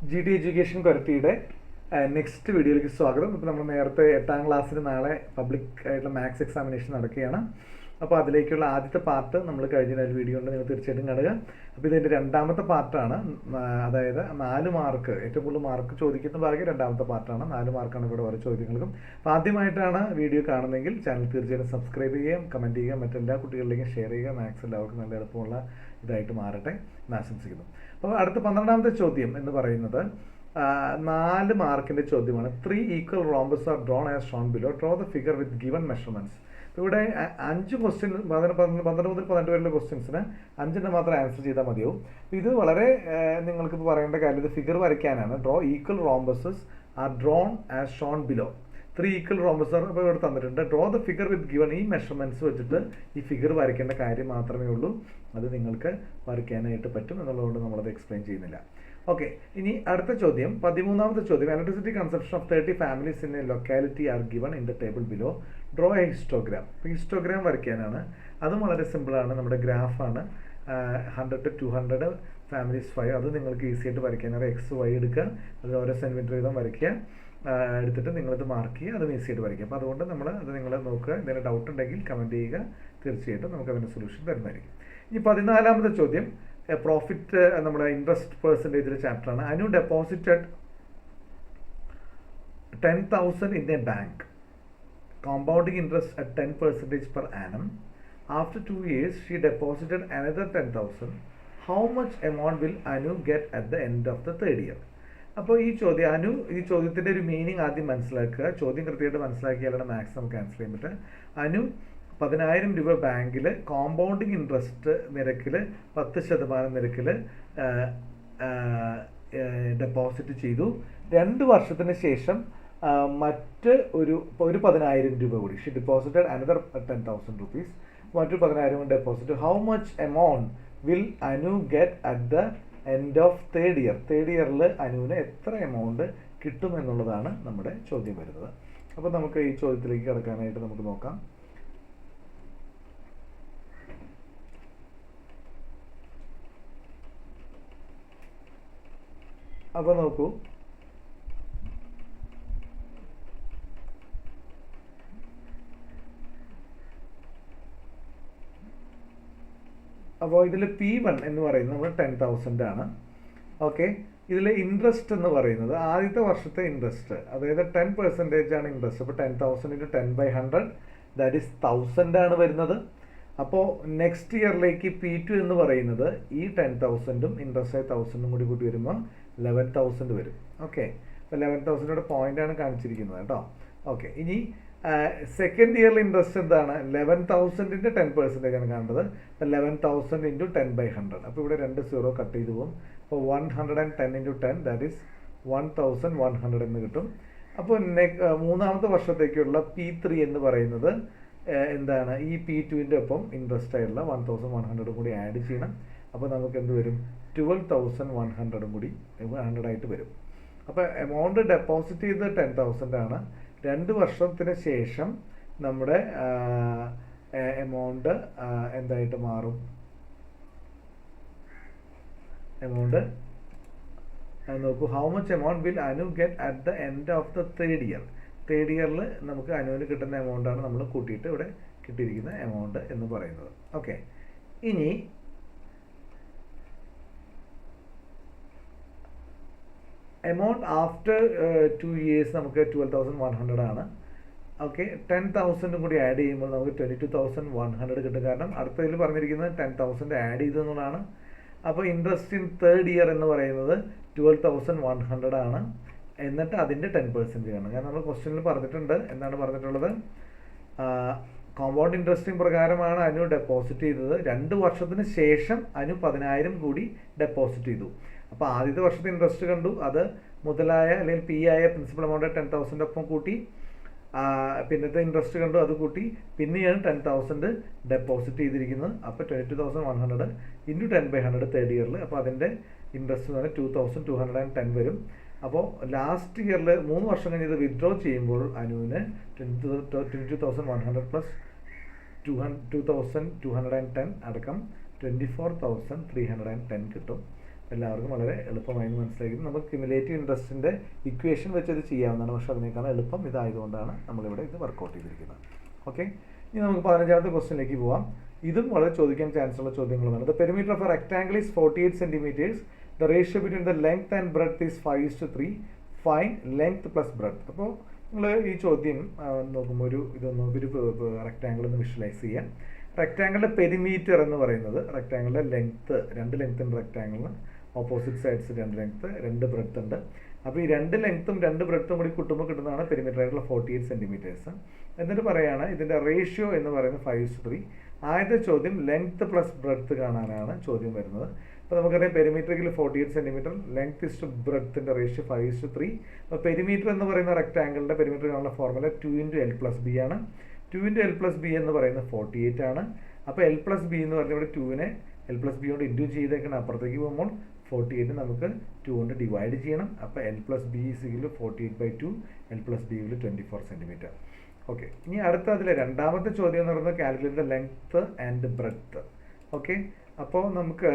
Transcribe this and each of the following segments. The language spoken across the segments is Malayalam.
ജി ടി എഡ്യൂക്കേഷൻ കൊരട്ടിയുടെ നെക്സ്റ്റ് വീഡിയോയിലേക്ക് സ്വാഗതം. ഇപ്പോൾ നമ്മൾ നേരത്തെ 8ാം ക്ലാസ്സിന് നാളെ പബ്ലിക് ആയിട്ടുള്ള മാത്സ് എക്സാമിനേഷൻ നടക്കുകയാണ്. അപ്പോൾ അതിലേക്കുള്ള ആദ്യത്തെ പാർട്ട് നമ്മൾ കഴിഞ്ഞ ഒരു വീഡിയോ ഉണ്ട്, നിങ്ങൾ തീർച്ചയായിട്ടും കാണുക. അപ്പോൾ ഇതിൻ്റെ രണ്ടാമത്തെ പാർട്ടാണ്, അതായത് 4 മാർക്ക്, ഏറ്റവും കൂടുതൽ മാർക്ക് ചോദിക്കുന്ന ഭാഗ്യം രണ്ടാമത്തെ പാർട്ടാണ്. 4 മാർക്കാണ് ഇവിടെ ഓരോ ചോദ്യങ്ങൾക്കും. അപ്പോൾ ആദ്യമായിട്ടാണ് വീഡിയോ കാണുന്നതെങ്കിൽ ചാനൽ തീർച്ചയായിട്ടും സബ്സ്ക്രൈബ് ചെയ്യുക, കമൻറ്റ് ചെയ്യുക, മറ്റെല്ലാ കുട്ടികളിലേക്കും ഷെയർ ചെയ്യുക. മാത്സ് എല്ലാവർക്കും നല്ല എളുപ്പമുള്ള ഇതായിട്ട് മാറട്ടെ എന്ന് ആശംസിക്കുന്നു. അപ്പോൾ അടുത്ത 12ാമത്തെ ചോദ്യം എന്ന് പറയുന്നത് 4 മാർക്കിൻ്റെ ചോദ്യമാണ്. 3 equal rhombus are drawn as shown below. Draw the figure with given measurements. ഇവിടെ 5 ക്വസ്റ്റ്യൻ, 12 മുതൽ 18 വരെയുള്ള ക്വസ്റ്റ്യൻസിന് 5 മാത്രം ആൻസർ ചെയ്താൽ മതിയാവും. ഇത് വളരെ നിങ്ങൾക്കിപ്പോൾ പറയേണ്ട കാര്യം, ഇത് ഫിഗർ വരയ്ക്കാനാണ്. Draw equal rhombuses are drawn as shown below. 3 equal rhombus are ഇപ്പോൾ ഇവിടെ തന്നിട്ടുണ്ട്. Draw the figure with given. ഈ മെഷർമെൻറ്റ്സ് വെച്ചിട്ട് ഈ ഫിഗർ വരയ്ക്കേണ്ട കാര്യം മാത്രമേ ഉള്ളൂ. അത് നിങ്ങൾക്ക് വരയ്ക്കാനായിട്ട് പറ്റും എന്നുള്ളതുകൊണ്ട് നമ്മളത് എക്സ്പ്ലെയിൻ ചെയ്യുന്നില്ല. ഓക്കെ, ഇനി അടുത്ത ചോദ്യം, 13ാമത്തെ ചോദ്യം. Electricity consumption of 30 families in A locality are given in the table below. Draw A histogram. ഇപ്പോൾ ഹിസ്റ്റോഗ്രാം വരയ്ക്കാനാണ്. അതും വളരെ സിമ്പിളാണ്. നമ്മുടെ ഗ്രാഫാണ്. 100 to 200 ഫാമിലീസ് 5. അത് നിങ്ങൾക്ക് ഈസി ആയിട്ട് വരയ്ക്കാനാണ്. എക്സ് വൈ എടുക്കുക, അതിൽ ഓരോ സെൻറ്റിമീറ്റർ വീതം വരയ്ക്കുക, എടുത്തിട്ട് നിങ്ങളിത് മാർക്ക് ചെയ്യുക, അത് ഈസി ആയിട്ട് വരയ്ക്കുക. അപ്പോൾ അതുകൊണ്ട് അത് നിങ്ങൾ നോക്കുക. എന്തെങ്കിലും ഡൗട്ട് ഉണ്ടെങ്കിൽ കമൻറ്റ് ചെയ്യുക, തീർച്ചയായിട്ടും നമുക്ക് അതിൻ്റെ സൊല്യൂഷൻ തരുന്നതായിരിക്കും. ഇനി 14ാമത്തെ ചോദ്യം, പ്രോഫിറ്റ്, നമ്മുടെ ഇൻട്രസ്റ്റ് പെർസെൻറ്റേജിലെ ചാപ്റ്ററാണ്. Anu deposited 10,000 in a bank, compounding interest at 10% per annum. After 2 years, she deposited another 10,000. How much amount will Anu get at the end of the 3rd year? അപ്പോൾ ഈ ചോദ്യത്തിൻ്റെ ഒരു മീനിങ് ആദ്യം മനസ്സിലാക്കുക. ചോദ്യം കൃത്യമായിട്ട് മനസ്സിലാക്കിയാലാണ് മാത്സ് നമുക്ക് ആൻസർ ചെയ്യാൻ പറ്റുക. അനു 10,000 രൂപ ബാങ്കിൽ കോമ്പൗണ്ടിങ് ഇൻട്രസ്റ്റ് നിരക്കിൽ 10% നിരക്കിൽ ഡെപ്പോസിറ്റ് ചെയ്തു. 2 വർഷത്തിന് ശേഷം മറ്റ് ഒരു 10,000 രൂപ കൂടി, ഷി ഡെപ്പോസിറ്റഡ് അനദർ 10,000 rupees, മറ്റൊരു 10,000 deposit. How much amount will Anu get at the end of 3rd year? 3rd yearൽ അനുവിന് എത്ര എമൗണ്ട് കിട്ടും എന്നുള്ളതാണ് നമ്മുടെ ചോദ്യം വരുന്നത്. അപ്പോൾ നമുക്ക് ഈ ചോദ്യത്തിലേക്ക് കിടക്കാനായിട്ട് നമുക്ക് നോക്കാം. അപ്പോൾ നോക്കൂ, അപ്പോൾ ഇതിൽ P1 എന്ന് പറയുന്നത് നമ്മൾ 10,000 ആണ്. ഓക്കെ, ഇതിൽ ഇൻട്രസ്റ്റ് എന്ന് പറയുന്നത് ആദ്യത്തെ വർഷത്തെ ഇൻട്രസ്റ്റ്, അതായത് 10% ആണ് ഇൻട്രസ്റ്റ്. അപ്പോൾ 10,000 × 10/100 ദാറ്റ് ഈസ് 1000 ആണ് വരുന്നത്. അപ്പോൾ നെക്സ്റ്റ് ഇയറിലേക്ക് P2 എന്ന് പറയുന്നത് ഈ 10,000ഉം ഇൻട്രസ്റ്റ് ആയി 1000ഉം കൂടി വരുമ്പോൾ 11,000 വരും. ഓക്കെ, അപ്പോൾ 11,000 പോയിൻ്റാണ് കാണിച്ചിരിക്കുന്നത് കേട്ടോ. ഓക്കെ, ഇനി സെക്കൻഡ് ഇയറിൽ ഇൻട്രസ്റ്റ് എന്താണ്? 11,000ൻ്റെ 10% ആണ് കാണേണ്ടത്. 11,000 × 10/100. അപ്പോൾ ഇവിടെ 2 0 കട്ട് ചെയ്ത് പോകും. അപ്പോൾ 110 × 10 ദാറ്റ് ഈസ് 1,100 എന്ന് കിട്ടും. അപ്പോൾ മൂന്നാമത്തെ വർഷത്തേക്കുള്ള P3 എന്ന് പറയുന്നത് എന്താണ്? ഈ P2ൻ്റെ ഒപ്പം ഇൻട്രസ്റ്റ് ആയിട്ടുള്ള 1,100 കൂടി ആഡ് ചെയ്യണം. അപ്പോൾ നമുക്ക് എന്ത് വരും? 12,100 കൂടി 100 ആയിട്ട് വരും. അപ്പോൾ എമൗണ്ട് ഡെപ്പോസിറ്റ് ചെയ്ത് 10,000 ആണ്. 2 വർഷത്തിന് ശേഷം നമ്മുടെ എമൗണ്ട് എന്തായിട്ട് മാറും? എമൗണ്ട് നോക്കൂ, how much amount will Anu get at the end of the 3rd year? 3rd yearൽ നമുക്ക് അനുവിന് കിട്ടുന്ന എമൗണ്ടാണ് നമ്മൾ കൂട്ടിയിട്ട് ഇവിടെ കിട്ടിയിരിക്കുന്ന എമൗണ്ട് എന്ന് പറയുന്നത്. ഓക്കെ, ഇനി എമൗണ്ട് ആഫ്റ്റർ 2 years നമുക്ക് 12,100 ആണ്. ഓക്കെ, 10,000 കൂടി ആഡ് ചെയ്യുമ്പോൾ നമുക്ക് 22,100 കിട്ടും. കാരണം അടുത്തതിൽ പറഞ്ഞിരിക്കുന്നത് 10,000 ആഡ് ചെയ്തു എന്നുള്ളതാണ്. അപ്പോൾ ഇൻട്രസ്റ്റ് ഇൻ 3rd year എന്ന് പറയുന്നത് 12,100 ആണ്. എന്നിട്ട് അതിൻ്റെ 10% ആണ്. കാരണം നമ്മൾ ക്വസ്റ്റ്യനിൽ പറഞ്ഞിട്ടുണ്ട്, എന്താണ് പറഞ്ഞിട്ടുള്ളത്? കോമ്പൗണ്ട് ഇൻട്രസ്റ്റിംഗ് പ്രകാരമാണ് അനു ഡെപ്പോസിറ്റ് ചെയ്തത്. 2 വർഷത്തിന് ശേഷം അനു 10,000 കൂടി ഡെപ്പോസിറ്റ് ചെയ്തു. അപ്പോൾ ആദ്യത്തെ വർഷത്തെ ഇൻട്രസ്റ്റ് കണ്ടു, അത് മുതലായ അല്ലെങ്കിൽ പി ആയ പ്രിൻസിപ്പൽ എമൗണ്ട് 10,000 ഒപ്പം കൂട്ടി. പിന്നത്തെ ഇൻട്രസ്റ്റ് കണ്ടു, അത് കൂട്ടി. പിന്നെയാണ് 10,000 ഡെപ്പോസിറ്റ് ചെയ്തിരിക്കുന്നത്. അപ്പോൾ 22,100 × 10/100 3rd yearൽ. അപ്പോൾ അതിൻ്റെ ഇൻട്രസ്റ്റ് എന്ന് പറഞ്ഞാൽ 2,210 വരും. അപ്പോൾ ലാസ്റ്റ് ഇയറിൽ 3 വർഷം കഴിഞ്ഞ് ഇത് വിത്ഡ്രോ ചെയ്യുമ്പോൾ അനുവിന് 22,100 പ്ലസ് 2,210 അടക്കം 24,310 കിട്ടും. എല്ലാവർക്കും വളരെ എളുപ്പമായി മനസ്സിലാക്കി. നമുക്ക് ക്യുമുലേറ്റീവ് ഇൻട്രസ്റ്റിൻ്റെ ഇക്വേഷൻ വെച്ച് ഇത് ചെയ്യാവുന്നതാണ്, പക്ഷേ അതിനേക്കാൾ എളുപ്പം ഇതായതുകൊണ്ടാണ് നമ്മളിവിടെ ഇത് വർക്കൗട്ട് ചെയ്തിരിക്കുന്നത്. ഓക്കെ, ഇനി നമുക്ക് 15ാമത്തെ ക്വസ്റ്റ്യനിലേക്ക് പോവാം. ഇതും വളരെ ചോദിക്കാൻ ചാൻസ് ഉള്ള ചോദ്യങ്ങളാണ്. The perimeter of A rectangle is 48 centimetres. The ratio between the length and breadth is 5:3. Fine length plus breadth. അപ്പോൾ നിങ്ങൾ ഈ ചോദ്യം നോക്കുമ്പോൾ ഒരു റെക്ടാംഗിൾ ഒന്ന് വിഷ്വലൈസ് ചെയ്യാം. റെക്ടാംഗിളിൻ്റെ പെരിമീറ്റർ എന്ന് പറയുന്നത് റെക്ടാംഗിളിൻ്റെ ലെങ്ത്ത്, 2 ലെങ്ത് ഉണ്ട് റെക്ടാംഗിളിന്, ഓപ്പോസിറ്റ് സൈഡ്സ് 2 ലെങ്ത്ത് 2 ബ്രെഡ്ത്ത് ഉണ്ട്. അപ്പോൾ ഈ 2 ലെങ്ത്തും 2 ബ്രെഡ്ത്തും കൂടി കൂട്ടുമ്പോൾ കിട്ടുന്നതാണ് പെരിമീറ്റർ ആയിട്ടുള്ള 48 സെൻറ്റിമീറ്റേഴ്സ്. എന്നിട്ട് പറയുകയാണ് ഇതിൻ്റെ റേഷ്യോ എന്ന് പറയുന്നത് 5:3. ആദ്യത്തെ ചോദ്യം ലെങ്ത്ത് പ്ലസ് ബ്രെഡ്ത്ത് കാണാനാണ് ചോദ്യം വരുന്നത്. അപ്പോൾ നമുക്കറിയാം പെരിമീറ്ററിൽ 48 സെൻറ്റിമീറ്റർ, ലെങ്ത് ഇസ് ടു ബ്രെഡ്ത്തിൻ്റെ റേഷ്യോ 5:3. അപ്പോൾ പെരിമീറ്റർ എന്ന് പറയുന്ന റെക്ടാംഗിളിൻ്റെ പെരിമീറ്റർ കാണുന്ന ഫോർമുല 2 × L+B ആണ്. 2 × L+B എന്ന് പറയുന്നത് 48 ആണ്. അപ്പോൾ L+B എന്ന് പറഞ്ഞാൽ ഇവിടെ 2നെ L+B കൊണ്ട് ഇൻറ്റു ചെയ്തേക്കണം. അപ്പുറത്തേക്ക് പോകുമ്പോൾ 48 നമുക്ക് 2 കൊണ്ട് ഡിവൈഡ് ചെയ്യണം. അപ്പോൾ L+B = 48/2, L+B = 24 സെൻറ്റിമീറ്റർ. ഓക്കെ, ഇനി അടുത്ത അതിലെ രണ്ടാമത്തെ ചോദ്യം എന്ന് പറയുന്നത് calculate the length and breadth. Okay, അപ്പോൾ നമുക്ക്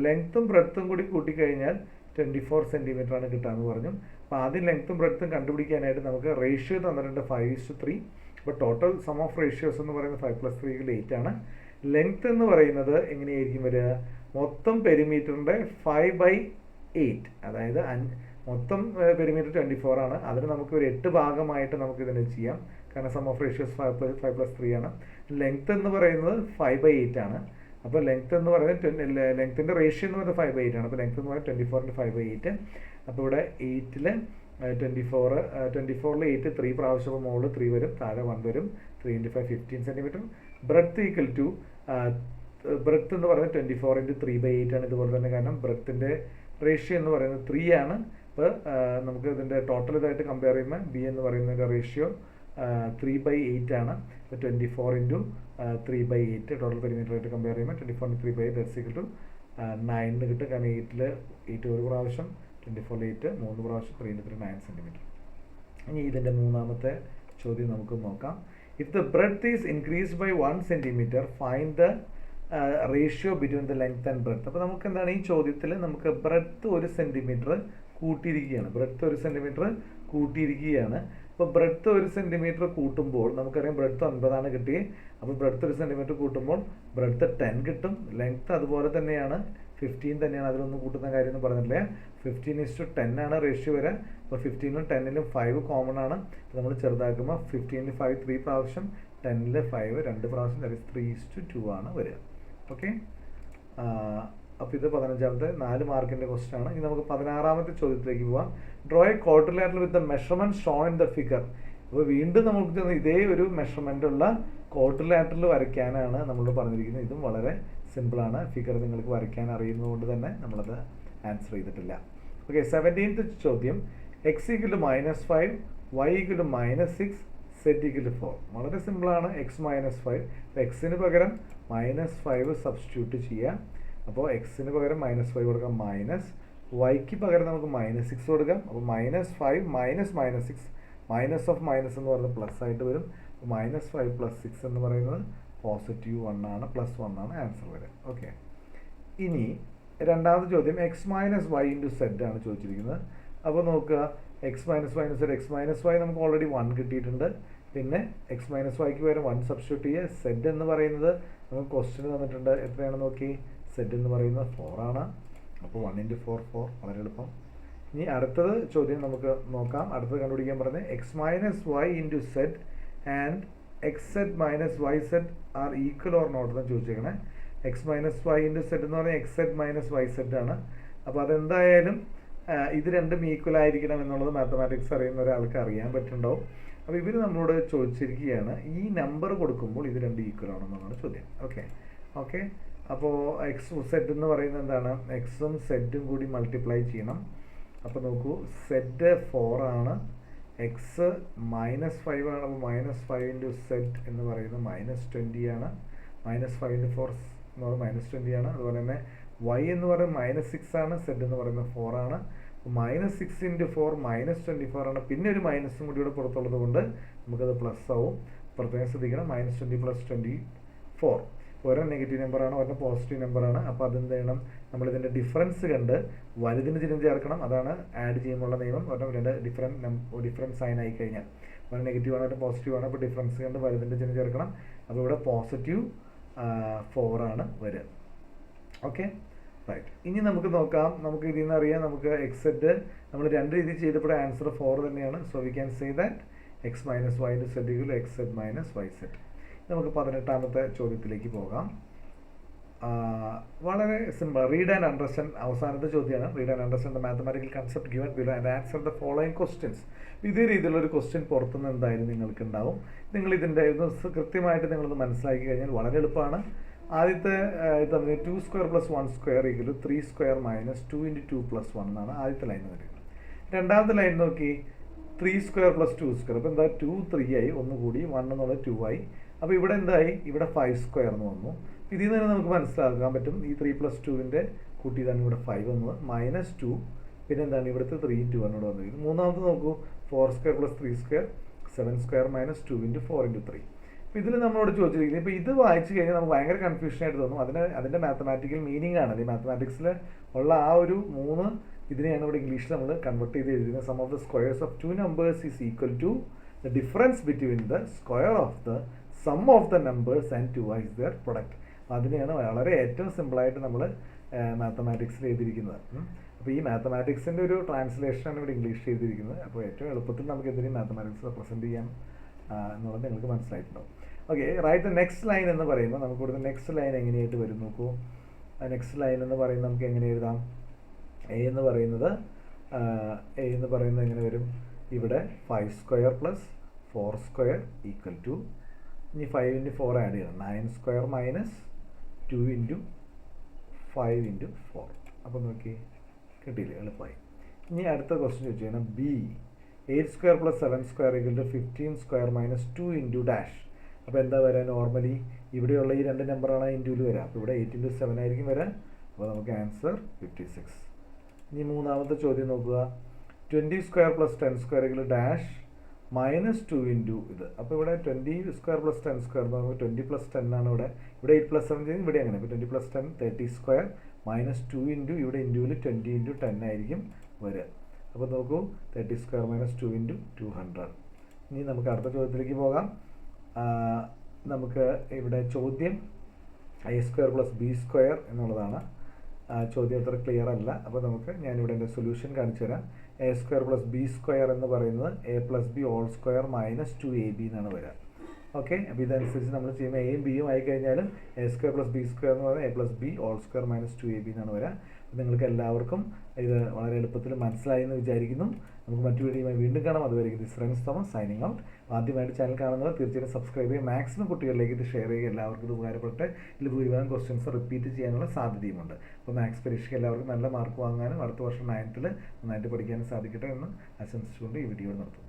ലെങ്ത്തും ബ്രെഡ്ത്തും കൂടി കൂട്ടിക്കഴിഞ്ഞാൽ 24 സെൻറ്റിമീറ്റർ ആണ് കിട്ടാമെന്ന് പറഞ്ഞു. അപ്പോൾ ആദ്യം ലെങ്ത്തും ബ്രെഡ്ത്തും കണ്ടുപിടിക്കാനായിട്ട് നമുക്ക് റേഷ്യോ തന്നിട്ടുണ്ട് 5:3. അപ്പോൾ ടോട്ടൽ സം ഓഫ് റേഷ്യോസ് എന്ന് പറയുന്നത് 5 + 3 = 8 ആണ്. ലെങ്ത്ത് എന്ന് പറയുന്നത് എങ്ങനെയായിരിക്കും വരിക? മൊത്തം പെരിമീറ്ററിൻ്റെ 5/8, അതായത് മൊത്തം പെരിമീറ്റർ 24 ആണ്. അതിന് നമുക്ക് ഒരു 8 ഭാഗമായിട്ട് നമുക്ക് ഇതിനെ ചെയ്യാം, കാരണം സം ഓഫ് റേഷ്യോസ് 5 + 3 ആണ്. ലെങ്ത്ത് എന്ന് പറയുന്നത് 5/8 ആണ്. അപ്പോൾ ലെങ്ത്ത് എന്ന് പറയുന്നത് ലെങ്ത്തിൻ്റെ റേഷ്യോ എന്ന് പറയുന്നത് 5/8 ആണ്. അപ്പോൾ ലെങ്ത്ത് എന്ന് പറയുന്നത് 24 × 5/8. അപ്പോൾ ഇവിടെ 8ൽ 24ൽ 8 3 പ്രാവശ്യം മുകളിൽ 3 വരും, താഴെ 1 വരും. 3 × 5 15 സെൻറ്റിമീറ്റർ. ബ്രെഡ്ത്ത് ബ്രെഡ്ത്ത് എന്ന് പറയുന്നത് 24 × 3/8 ആണ്. ഇതുപോലെ തന്നെ, കാരണം ബ്രെഡ്ത്തിൻ്റെ റേഷ്യോ എന്ന് പറയുന്നത് 3 ആണ്. അപ്പോൾ നമുക്ക് ഇതിൻ്റെ ടോട്ടൽ ഇതായിട്ട് കമ്പയർ ചെയ്യുമ്പോൾ ബി എന്ന് പറയുന്നതിൻ്റെ റേഷ്യോ 3/8 ആണ്. അപ്പോൾ 24 × 3/8 ടോട്ടൽ പെരിമീറ്റർ ആയിട്ട് കമ്പയർ ചെയ്യുമ്പോൾ 24 × 3/8 = 9 കിട്ടും. കാരണം 8 ഒരു പ്രാവശ്യം, 24ൽ 8 3 പ്രാവശ്യം, 3 × 3 9 സെൻറ്റിമീറ്റർ. ഇനി ഇതിൻ്റെ മൂന്നാമത്തെ ചോദ്യം നമുക്ക് നോക്കാം. If the breadth is increased by 1 centimetre, find the ratio between the length and breadth. അപ്പോൾ നമുക്ക് എന്താണ് ഈ ചോദ്യത്തിൽ നമുക്ക് ബ്രെഡ്ത്ത് 1 സെൻറ്റിമീറ്റർ കൂട്ടിയിരിക്കുകയാണ്. ബ്രെഡ്ത്ത് 1 സെൻറ്റിമീറ്റർ കൂട്ടിയിരിക്കുകയാണ്. അപ്പോൾ ബ്രെഡ്ത്ത് 1 സെൻറ്റിമീറ്റർ കൂട്ടുമ്പോൾ നമുക്കറിയാം ബ്രെഡ്ത്ത് 9 ആണ് കിട്ടിയത്. അപ്പോൾ ബ്രെഡ്ത്ത് 1 സെൻറ്റിമീറ്റർ കൂട്ടുമ്പോൾ ബ്രെഡ്ത്ത് 10 കിട്ടും. ലെങ്ത്ത് അതുപോലെ തന്നെയാണ്, 15 തന്നെയാണ്. അതിലൊന്നും കൂട്ടുന്ന കാര്യമൊന്നും പറഞ്ഞിട്ടില്ല. 15:10 ആണ് റേഷ്യോ വരെ. അപ്പോൾ 15ലും 10ലും 5 കോമൺ ആണ്. അപ്പോൾ നമ്മൾ ചെറുതാക്കുമ്പോൾ 15ൽ 5 3 പ്രാവശ്യം, 10ൽ 5 2 പ്രാവശ്യം, that is 3:2 ആണ് വരിക. ഓക്കെ, അപ്പോൾ ഇത് 15ാമത്തെ 4 മാർക്കിൻ്റെ ക്വസ്റ്റ്യൻ ആണ്. ഇനി നമുക്ക് 16ാമത്തെ ചോദ്യത്തിലേക്ക് പോവാം. Draw A quadrilateral with the measurement shown in the figure. അപ്പോൾ വീണ്ടും നമുക്ക് ഇതേ ഒരു മെഷർമെൻ്റ് ഉള്ള ക്വാഡ്രിലാറ്ററൽ വരയ്ക്കാനാണ് നമ്മൾ പറഞ്ഞിരിക്കുന്നത്. ഇതും വളരെ സിമ്പിളാണ്. ഫിഗർ നിങ്ങൾക്ക് വരയ്ക്കാൻ അറിയുന്നതുകൊണ്ട് തന്നെ നമ്മളത് ആൻസർ ചെയ്തിട്ടില്ല. ഓക്കെ, 17th ചോദ്യം. x = -5, y = -6, z = 4. വളരെ സിമ്പിളാണ്. x - 5. അപ്പോൾ എക്സിന് പകരം -5 സബ്സ്റ്റിറ്റ്യൂട്ട് ചെയ്യുക. അപ്പോൾ എക്സിന് പകരം -5 കൊടുക്കാം, വൈക്ക് പകരം നമുക്ക് -6 കൊടുക്കാം. അപ്പോൾ -5 - -6, മൈനസ് ഓഫ് മൈനസ് എന്ന് പറയുന്നത് പ്ലസ് ആയിട്ട് വരും. -5 + 6 എന്ന് പറയുന്നത് +1 ആണ്, +1 ആണ് ആൻസർ വരെ. ഓക്കെ, ഇനി രണ്ടാമത്തെ ചോദ്യം x - y × z ആണ് ചോദിച്ചിരിക്കുന്നത്. അപ്പോൾ നോക്കുക, x - y × z. x - y നമുക്ക് ഓൾറെഡി 1 കിട്ടിയിട്ടുണ്ട്. പിന്നെ x - yക്ക് പകരം 1 സബ്സ്റ്റിറ്റ്യൂട്ട് ചെയ്യുക. z എന്ന് പറയുന്നത് നമുക്ക് ക്വസ്റ്റ്യൻ തന്നിട്ടുണ്ട്. എത്രയാണെന്ന് നോക്കി, z എന്ന് പറയുന്നത് 4 ആണ്. അപ്പോൾ 1 × 4 4, വളരെ എളുപ്പം. ഇനി അടുത്തത് ചോദ്യം നമുക്ക് നോക്കാം. അടുത്തത് കണ്ടുപിടിക്കാൻ പറഞ്ഞത് x - y × z and xz - yz are equal or not എന്ന് ചോദിച്ചേക്കണേ. x - y × z എന്ന് പറഞ്ഞാൽ xz - yz ആണ്. അപ്പോൾ അതെന്തായാലും ഇത് രണ്ടും ഈക്വൽ ആയിരിക്കണം എന്നുള്ളത് മാത്തമാറ്റിക്സ് അറിയുന്ന ഒരാൾക്ക് അറിയാൻ പറ്റുന്നുണ്ടാവും. അപ്പോൾ ഇവർ നമ്മളോട് ചോദിച്ചിരിക്കുകയാണ്, ഈ നമ്പർ കൊടുക്കുമ്പോൾ ഇത് രണ്ടും ഈക്വൽ ആണെന്നാണ് ചോദ്യം. ഓക്കെ, അപ്പോൾ z എന്ന് പറയുന്നത് എന്താണ്, എക്സും സെഡും കൂടി മൾട്ടിപ്ലൈ ചെയ്യണം. അപ്പോൾ നോക്കൂ, z 4 ആണ്, എക്സ് -5 ആണ്. അപ്പോൾ -5 × z എന്ന് പറയുന്നത് -20 ആണ്. -5 × 4 എന്ന് പറയുന്നത് -20 ആണ്. അതുപോലെ തന്നെ y എന്ന് പറയുന്നത് -6 ആണ്, z എന്ന് പറയുന്നത് 4 ആണ്. -6 × 4 -24 ആണ്. പിന്നെ ഒരു മൈനസും കൂടി ഇവിടെ പുറത്തുള്ളത് കൊണ്ട് നമുക്കത് പ്ലസ് ആവും. പ്രത്യേകം ശ്രദ്ധിക്കണം, -20 + 24. ഒരെണ്ണം നെഗറ്റീവ് നമ്പറാണ്, ഒരെണ്ണം പോസിറ്റീവ് നമ്പറാണ്. അപ്പോൾ അതെന്ത് ചെയ്യണം, നമ്മളിതിൻ്റെ ഡിഫറൻസ് കണ്ട് വലുതിന് ചിഹ്നം ചേർക്കണം. അതാണ് ആഡ് ചെയ്യുമ്പോഴുള്ള നിയമം. ഒരെണ്ണം രണ്ട് ഡിഫറൻസ് സൈൻ ആയി കഴിഞ്ഞാൽ ഒരു നെഗറ്റീവ് ആണ്, ഒരു പോസിറ്റീവ് ആണ്. അപ്പോൾ ഡിഫറൻസ് കണ്ട് വലുതിൻ്റെ ചിഹ്നം ചേർക്കണം. അപ്പോൾ ഇവിടെ പോസിറ്റീവ് 4 ആണ് വരിക. Okay, right. ഇനി നമുക്ക് നോക്കാം, നമുക്ക് ഇതിൽ നിന്ന് അറിയാം, നമുക്ക് എക്സെറ്റ് നമ്മൾ രണ്ട് രീതിയിൽ ചെയ്തപ്പോൾ ആൻസർ 4 തന്നെയാണ്. So we can say that x minus y into set equal x set minus y set. നമുക്ക് 18ാമത്തെ ചോദ്യത്തിലേക്ക് പോകാം. വളരെ സിമ്പിൾ, റീഡ് ആൻഡ് അണ്ടർസ്റ്റാൻഡ് അവസാനത്തെ ചോദ്യമാണ്. Read and understand the mathematical concept given below and answer the following questions. ഇതേ രീതിയിലുള്ള ഒരു ക്വസ്റ്റ്യൻ പുറത്തുനിന്ന് എന്തായാലും നിങ്ങൾക്ക് ഉണ്ടാവും. നിങ്ങൾ ഇതിൻ്റെ കൃത്യമായിട്ട് നിങ്ങളൊന്ന് മനസ്സിലാക്കി കഴിഞ്ഞാൽ വളരെ എളുപ്പമാണ്. ആദ്യത്തെ തന്നെ 2 square plus 1 square equal 3 square minus 2 × 2 + 1 എന്നാണ് ആദ്യത്തെ ലൈൻ വരിക. രണ്ടാമത്തെ ലൈൻ നോക്കി, 3 സ്ക്വയർ പ്ലസ് 2 സ്ക്വയർ. അപ്പോൾ എന്താ 2 3 ആയി, ഒന്നുകൂടി 1 എന്നുള്ളത് 2 ആയി. അപ്പോൾ ഇവിടെ എന്തായി, ഇവിടെ 5 സ്ക്വയർ എന്ന് വന്നു. ഇതിൽ നിന്ന് തന്നെ നമുക്ക് മനസ്സിലാക്കാൻ പറ്റും ഈ 3 + 2ൻ്റെ കൂട്ടിയതാണ് ഇവിടെ 5 വന്നത്, -2. പിന്നെ എന്താണ് ഇവിടുത്തെ 3 × 2 ആണ് ഇവിടെ വന്നിരിക്കുന്നത്. മൂന്നാമത് നോക്കൂ, 4 square plus 3 square 7 square minus 2 × 4 × 3. അപ്പോൾ ഇതിൽ നമ്മളോട് ചോദിച്ചിരിക്കുന്നത്, ഇപ്പോൾ ഇത് വായിച്ചു കഴിഞ്ഞാൽ നമുക്ക് ഭയങ്കര കൺഫ്യൂഷനായിട്ട് തോന്നും. അതിൻ്റെ മാത്തമാറ്റിക്കൽ മീനിങ് ആണ് ഈ മാത്തമാറ്റിക്സിൽ ഉള്ള ആ ഒരു 3 ഇതിനെയാണ് ഇവിടെ ഇംഗ്ലീഷിൽ നമ്മൾ കൺവേർട്ട് ചെയ്ത് എഴുതുന്നത്. Sum of the squares of 2 numbers is equal to the difference between the square of the sum of the numbers and 2 is their product. അതിനെയാണ് വളരെ ഏറ്റവും സിമ്പിളായിട്ട് നമ്മൾ മാത്തമാറ്റിക്സിൽ എഴുതിയിരിക്കുന്നത്. അപ്പോൾ ഈ മാത്തമാറ്റിക്സിൻ്റെ ഒരു ട്രാൻസ്ലേഷനാണ് ഇവിടെ ഇംഗ്ലീഷ് ചെയ്തിരിക്കുന്നത്. അപ്പോൾ ഏറ്റവും എളുപ്പത്തിൽ നമുക്ക് എന്തിനും മാത്തമാറ്റിക്സ് റെപ്രസെൻറ്റ് ചെയ്യാം എന്നുള്ളത് നിങ്ങൾക്ക് മനസ്സിലായിട്ടുണ്ടാവും. Okay, right. The next line എന്ന് പറയുമ്പോൾ നമുക്ക് ഇവിടുത്തെ നെക്സ്റ്റ് ലൈൻ എങ്ങനെയായിട്ട് വരും നോക്കൂ. നെക്സ്റ്റ് ലൈൻ എന്ന് പറയുന്നത് നമുക്ക് എങ്ങനെ എഴുതാം? എ എന്ന് പറയുന്നത് എങ്ങനെ വരും? ഇവിടെ 5 square plus 4 square equal to, ഇനി 5 × 4 ആഡ് ചെയ്യണം, 9 സ്ക്വയർ മൈനസ് 2 × 5 × 4. അപ്പോൾ നോക്കി, കിട്ടിയില്ലേ, എളുപ്പമായി. ഇനി അടുത്ത ക്വസ്റ്റ്യൻ ചോദിച്ചു കഴിഞ്ഞാൽ B, 8 square plus 7 square equal to 15 square minus 2 × dash. അപ്പോൾ എന്താ വരാൻ? നോർമലി ഇവിടെയുള്ള ഈ രണ്ട് നമ്പറാണ് ഇൻറ്റൂല് വരാം. അപ്പോൾ ഇവിടെ 8 × 7 ആയിരിക്കും വരാൻ. അപ്പോൾ നമുക്ക് ആൻസർ 56. ഇനി മൂന്നാമത്തെ ചോദ്യം നോക്കുക, 20 square plus 10 square equal dash -2 × ഇത്. അപ്പോൾ ഇവിടെ 20 സ്ക്വയർ പ്ലസ് 10 സ്ക്വയർ എന്ന് പറയുമ്പോൾ 20 + 10 ആണ് ഇവിടെ 8 + 7 ചെയ്ത് ഇവിടെ അങ്ങനെ. അപ്പോൾ 20 + 10 30 സ്ക്വയർ -2 × ഇവിടെ ഇൻറ്റൂല് 20 × 10 ആയിരിക്കും വരിക. അപ്പോൾ നോക്കൂ, 30 സ്ക്വയർ -2 × 200. ഇനി നമുക്ക് അടുത്ത ചോദ്യത്തിലേക്ക് പോകാം. നമുക്ക് ഇവിടെ ചോദ്യം a² + b² എന്നുള്ളതാണ്. ചോദ്യം അത്ര ക്ലിയർ അല്ല. അപ്പോൾ ഞാനിവിടെ എൻ്റെ സൊല്യൂഷൻ കാണിച്ചു തരാം. a² + b² എന്ന് പറയുന്നത് a + b² - 2ab എന്നാണ് വരിക. ഓക്കെ, അപ്പോൾ ഇതനുസരിച്ച് നമ്മൾ ചെയ്യുമ്പോൾ എയും ബിയും ആയി കഴിഞ്ഞാൽ a² + b² എന്ന് പറയുന്നത് a + b² - 2ab എന്നാണ് വരിക. നിങ്ങൾക്ക് എല്ലാവർക്കും ഇത് വളരെ എളുപ്പത്തിൽ മനസ്സിലായി എന്ന് വിചാരിക്കുന്നു. നമുക്ക് മറ്റു വീഡിയോയുമായി വീണ്ടും കാണാം. അതുവരെ this friends Thomas signing out. ആദ്യമായിട്ട് ചാനൽ കാണുന്നവർ തീർച്ചയായും സബ്സ്ക്രൈബ് ചെയ്യുക. മാക്സിമം കുട്ടികളിലേക്ക് ഇത് ഷെയർ ചെയ്യുക. എല്ലാവർക്കും ഇത് ഉപകാരപ്പെട്ട് ഇതിൽ ഭൂരിഭാഗം ക്വസ്റ്റ്യൻസ് റിപ്പീറ്റ് ചെയ്യാനുള്ള സാധ്യതയുമുണ്ട്. അപ്പോൾ മാത്സ് പരീക്ഷയ്ക്ക് എല്ലാവർക്കും നല്ല മാർക്ക് വാങ്ങാനും അടുത്ത വർഷം 9th നന്നായിട്ട് പഠിക്കാനും സാധിക്കട്ടെ എന്ന് ആശംസിച്ചുകൊണ്ട് ഈ വീഡിയോ നിർത്തുന്നു.